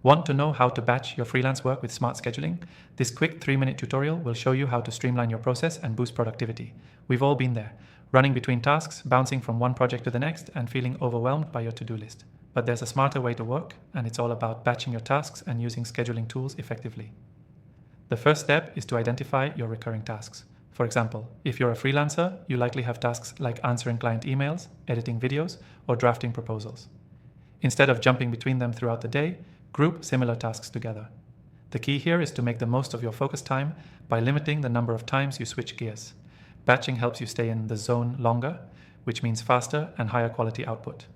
Want to know how to batch your freelance work with smart scheduling? This quick 3-minute tutorial will show you how to streamline your process and boost productivity. We've all been there, running between tasks, bouncing from one project to the next, and feeling overwhelmed by your to-do list. But there's a smarter way to work, and it's all about batching your tasks and using scheduling tools effectively. The first step is to identify your recurring tasks. For example, if you're a freelancer, you likely have tasks like answering client emails, editing videos, or drafting proposals. Instead of jumping between them throughout the day, group similar tasks together. The key here is to make the most of your focus time by limiting the number of times you switch gears. Batching helps you stay in the zone longer, which means faster and higher quality output.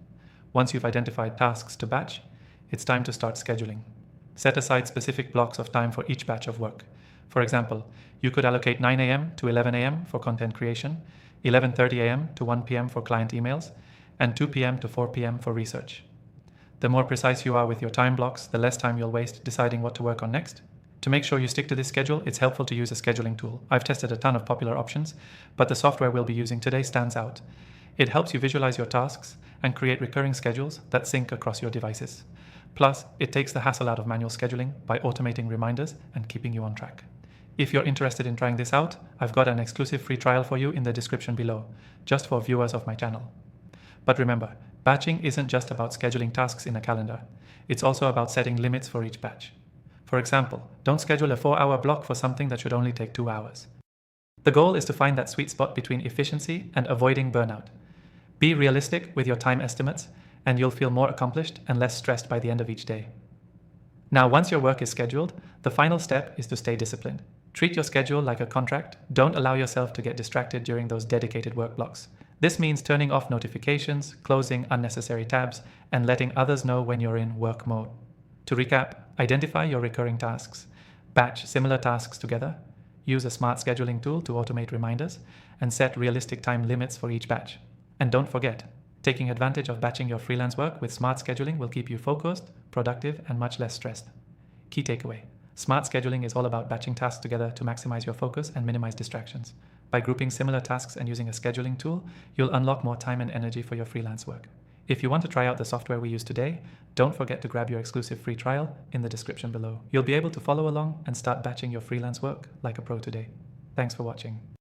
Once you've identified tasks to batch, it's time to start scheduling. Set aside specific blocks of time for each batch of work. For example, you could allocate 9 a.m. to 11 a.m. for content creation, 11:30 a.m. to 1 p.m. for client emails, and 2 p.m. to 4 p.m. for research. The more precise you are with your time blocks, the less time you'll waste deciding what to work on next. To make sure you stick to this schedule, it's helpful to use a scheduling tool. I've tested a ton of popular options, but the software we'll be using today stands out. It helps you visualize your tasks and create recurring schedules that sync across your devices. Plus, it takes the hassle out of manual scheduling by automating reminders and keeping you on track. If you're interested in trying this out, I've got an exclusive free trial for you in the description below, just for viewers of my channel. But remember, batching isn't just about scheduling tasks in a calendar. It's also about setting limits for each batch. For example, don't schedule a 4-hour block for something that should only take 2 hours. The goal is to find that sweet spot between efficiency and avoiding burnout. Be realistic with your time estimates, and you'll feel more accomplished and less stressed by the end of each day. Now, once your work is scheduled, the final step is to stay disciplined. Treat your schedule like a contract. Don't allow yourself to get distracted during those dedicated work blocks. This means turning off notifications, closing unnecessary tabs, and letting others know when you're in work mode. To recap, identify your recurring tasks, batch similar tasks together, use a smart scheduling tool to automate reminders, and set realistic time limits for each batch. And don't forget, taking advantage of batching your freelance work with smart scheduling will keep you focused, productive, and much less stressed. Key takeaway: smart scheduling is all about batching tasks together to maximize your focus and minimize distractions. By grouping similar tasks and using a scheduling tool, you'll unlock more time and energy for your freelance work. If you want to try out the software we use today, don't forget to grab your exclusive free trial in the description below. You'll be able to follow along and start batching your freelance work like a pro today. Thanks for watching.